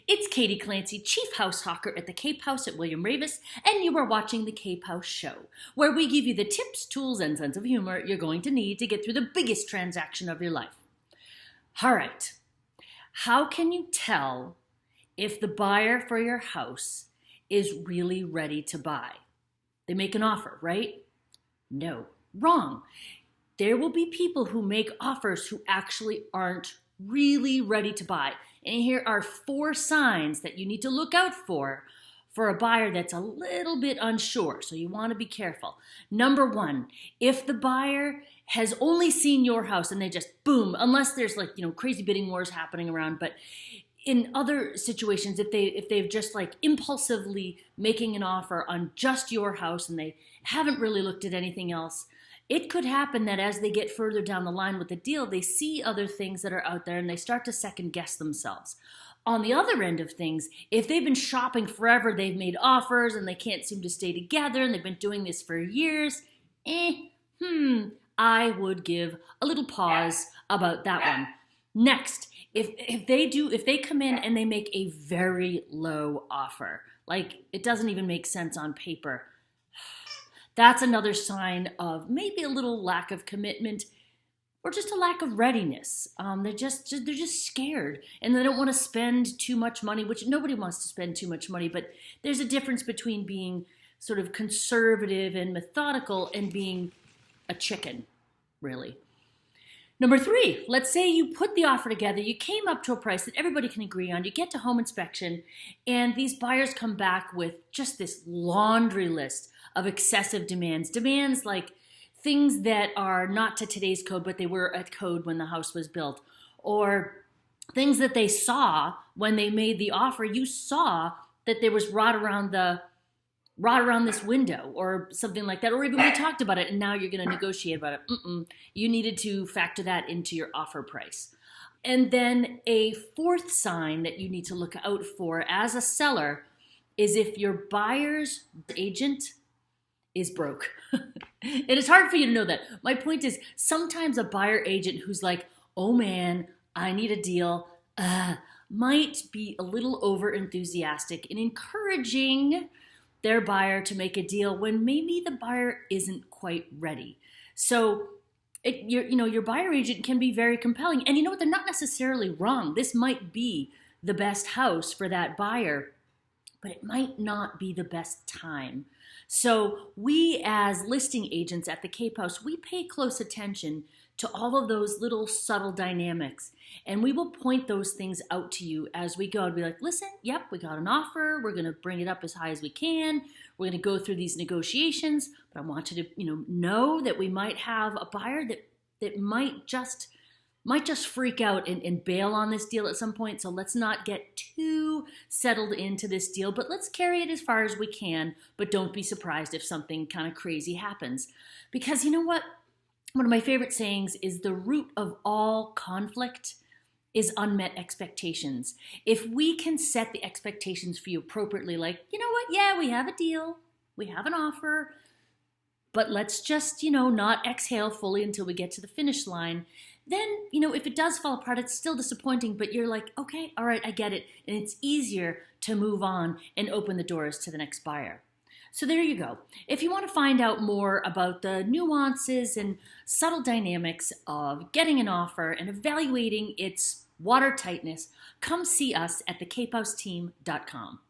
It's Katie Clancy, Chief House Hawker at the Cape House at William Ravis, and you are watching the Cape House Show, where we give you the tips, tools, and sense of humor you're going to need to get through the biggest transaction of your life. All right, how can you tell if the buyer for your house is really ready to buy? They make an offer, right? No, wrong. There will be people who make offers who actually aren't really ready to buy. And here are 4 signs that you need to look out for a buyer that's a little bit unsure. So you want to be careful. Number 1, if the buyer has only seen your house and they just boom, unless there's crazy bidding wars happening around, but in other situations, if they've just impulsively making an offer on just your house and they haven't really looked at anything else, it could happen that as they get further down the line with the deal, they see other things that are out there and they start to second guess themselves. On the other end of things, if they've been shopping forever, they've made offers and they can't seem to stay together and they've been doing this for years, I would give a little pause about that one. Next, if they come in and they make a very low offer, like it doesn't even make sense on paper, that's another sign of maybe a little lack of commitment or just a lack of readiness. They're just scared and they don't want to spend too much money, which nobody wants to spend too much money, but there's a difference between being sort of conservative and methodical and being a chicken, really. Number 3, let's say you put the offer together, you came up to a price that everybody can agree on, you get to home inspection, and these buyers come back with just this laundry list of excessive demands. Demands like things that are not to today's code, but they were at code when the house was built, or things that they saw when they made the offer. You saw that there was rot around this window or something like that, or even we talked about it and now you're going to negotiate about it. You needed to factor that into your offer price. And then a 4th sign that you need to look out for as a seller is if your buyer's agent is broke. It is hard for you to know that. My point is sometimes a buyer agent who's like, oh man, I need a deal, might be a little over enthusiastic in encouraging their buyer to make a deal when maybe the buyer isn't quite ready. So your buyer agent can be very compelling. And you know what? They're not necessarily wrong. This might be the best house for that buyer, but it might not be the best time. So we as listing agents at the Cape House, we pay close attention to all of those little subtle dynamics. And we will point those things out to you as we go and be like, listen, yep, we got an offer. We're going to bring it up as high as we can. We're going to go through these negotiations. But I want you to know that we might have a buyer that might just freak out and bail on this deal at some point. So let's not get too settled into this deal, but let's carry it as far as we can. But don't be surprised if something kind of crazy happens. Because you know what? One of my favorite sayings is the root of all conflict is unmet expectations. If we can set the expectations for you appropriately, like, you know what? Yeah, we have a deal. We have an offer. But let's just, not exhale fully until we get to the finish line. Then, if it does fall apart, it's still disappointing, but you're like, okay, all right, I get it. And it's easier to move on and open the doors to the next buyer. So there you go. If you want to find out more about the nuances and subtle dynamics of getting an offer and evaluating its watertightness, come see us at thecapehouseteam.com.